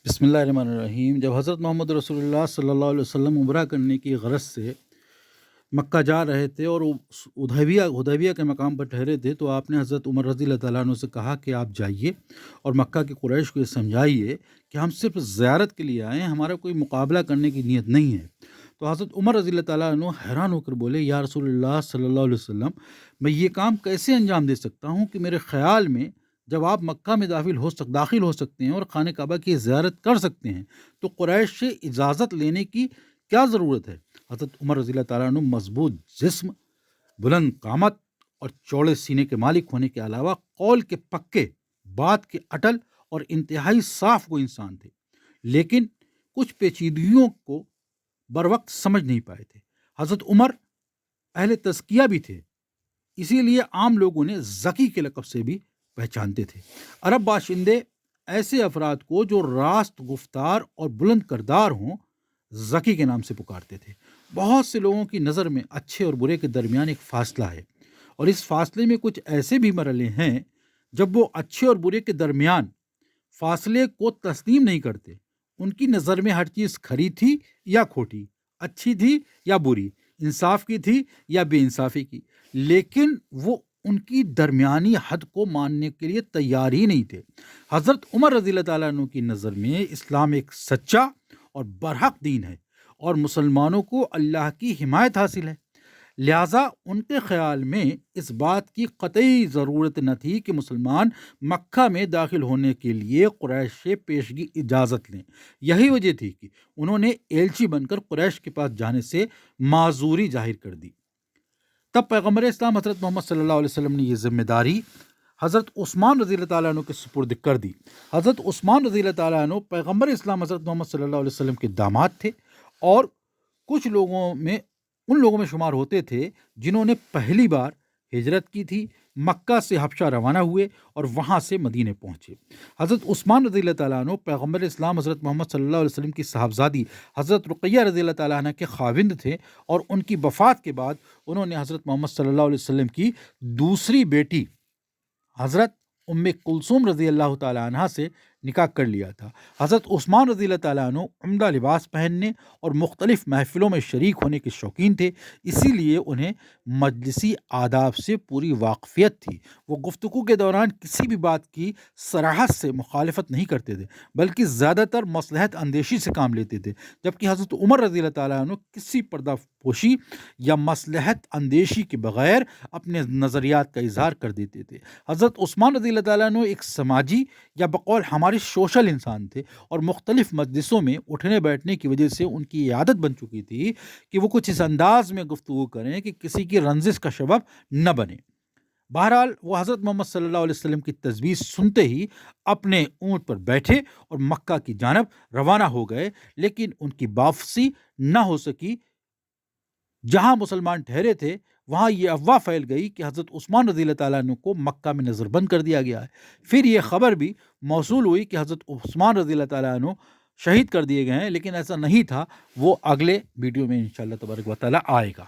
بسم اللہ الرحمن الرحیم۔ جب حضرت محمد رسول اللہ صلی اللہ علیہ وسلم عمرہ کرنے کی غرض سے مکہ جا رہے تھے اور حدیبیہ کے مقام پر ٹھہرے تھے، تو آپ نے حضرت عمر رضی اللہ تعالیٰ عنہ سے کہا کہ آپ جائیے اور مکہ کے قریش کو یہ سمجھائیے کہ ہم صرف زیارت کے لیے آئے ہیں، ہمارا کوئی مقابلہ کرنے کی نیت نہیں ہے۔ تو حضرت عمر رضی اللہ تعالیٰ عنہ حیران ہو کر بولے، یا رسول اللہ صلی اللہ علیہ وسلم، میں یہ کام کیسے انجام دے سکتا ہوں کہ میرے خیال میں جب آپ مکہ میں داخل ہو سکتے ہیں اور خانہ کعبہ کی زیارت کر سکتے ہیں تو قریش سے اجازت لینے کی کیا ضرورت ہے؟ حضرت عمر رضی اللہ تعالیٰ عنہ مضبوط جسم، بلند قامت اور چوڑے سینے کے مالک ہونے کے علاوہ قول کے پکے، بات کے اٹل اور انتہائی صاف کو انسان تھے، لیکن کچھ پیچیدگیوں کو بروقت سمجھ نہیں پائے تھے۔ حضرت عمر اہل تزکیہ بھی تھے، اسی لیے عام لوگ انہیں ذکی کے لقب سے بھی پہچانتے تھے۔ عرب باشندے ایسے افراد کو جو راست گفتار اور بلند کردار ہوں ذکی کے نام سے پکارتے تھے۔ بہت سے لوگوں کی نظر میں اچھے اور برے کے درمیان ایک فاصلہ ہے، اور اس فاصلے میں کچھ ایسے بھی مرحلے ہیں جب وہ اچھے اور برے کے درمیان فاصلے کو تسلیم نہیں کرتے۔ ان کی نظر میں ہر چیز کھری تھی یا کھوٹی، اچھی تھی یا بری، انصاف کی تھی یا بے انصافی کی، لیکن وہ ان کی درمیانی حد کو ماننے کے لیے تیار ہی نہیں تھے۔ حضرت عمر رضی اللہ تعالیٰ عنہ کی نظر میں اسلام ایک سچا اور برحق دین ہے اور مسلمانوں کو اللہ کی حمایت حاصل ہے، لہٰذا ان کے خیال میں اس بات کی قطعی ضرورت نہ تھی کہ مسلمان مکہ میں داخل ہونے کے لیے قریش سے پیشگی اجازت لیں۔ یہی وجہ تھی کہ انہوں نے ایلچی بن کر قریش کے پاس جانے سے معذوری ظاہر کر دی۔ تب پیغمبر اسلام حضرت محمد صلی اللہ علیہ وسلم نے یہ ذمہ داری حضرت عثمان رضی اللہ تعالیٰ عنہ کے سپرد کر دی۔ حضرت عثمان رضی اللہ تعالیٰ عنہ پیغمبر اسلام حضرت محمد صلی اللہ علیہ وسلم کے داماد تھے اور ان لوگوں میں شمار ہوتے تھے جنہوں نے پہلی بار ہجرت کی تھی، مکہ سے حبشہ روانہ ہوئے اور وہاں سے مدینے پہنچے۔ حضرت عثمان رضی اللہ تعالیٰ عنہ پیغمبر اسلام حضرت محمد صلی اللہ علیہ وسلم کی صاحبزادی حضرت رقیہ رضی اللہ تعالیٰ عنہ کے خاوند تھے، اور ان کی وفات کے بعد انہوں نے حضرت محمد صلی اللہ علیہ وسلم کی دوسری بیٹی حضرت ام کلثوم رضی اللہ تعالیٰ عنہ سے نکاح کر لیا تھا۔ حضرت عثمان رضی اللہ تعالیٰ عنہ عمدہ لباس پہننے اور مختلف محفلوں میں شریک ہونے کے شوقین تھے، اسی لیے انہیں مجلسی آداب سے پوری واقفیت تھی۔ وہ گفتگو کے دوران کسی بھی بات کی صراحت سے مخالفت نہیں کرتے تھے، بلکہ زیادہ تر مصلحت اندیشی سے کام لیتے تھے، جبکہ حضرت عمر رضی اللہ تعالیٰ عنہ کسی پردہ پوشی یا مصلحت اندیشی کے بغیر اپنے نظریات کا اظہار کر دیتے تھے۔ حضرت عثمان رضی اللہ تعالیٰ عنہ ایک سماجی یا بقول ہمارے سوشل انسان تھے، اور مختلف مجلسوں میں اٹھنے بیٹھنے کی وجہ سے ان کی عادت بن چکی تھی کہ وہ کچھ اس انداز میں گفتگو کریں کہ کسی کی رنجش کا سبب نہ بنے۔ بہرحال وہ حضرت محمد صلی اللہ علیہ وسلم کی تجویز سنتے ہی اپنے اونٹ پر بیٹھے اور مکہ کی جانب روانہ ہو گئے، لیکن ان کی واپسی نہ ہو سکی۔ جہاں مسلمان ٹھہرے تھے وہاں یہ افواہ پھیل گئی کہ حضرت عثمان رضی اللہ تعالیٰ عنہ کو مکہ میں نظر بند کر دیا گیا ہے۔ پھر یہ خبر بھی موصول ہوئی کہ حضرت عثمان رضی اللہ تعالیٰ عنہ شہید کر دیے گئے ہیں، لیکن ایسا نہیں تھا۔ وہ اگلے ویڈیو میں انشاءاللہ تبارک و تعالیٰ آئے گا۔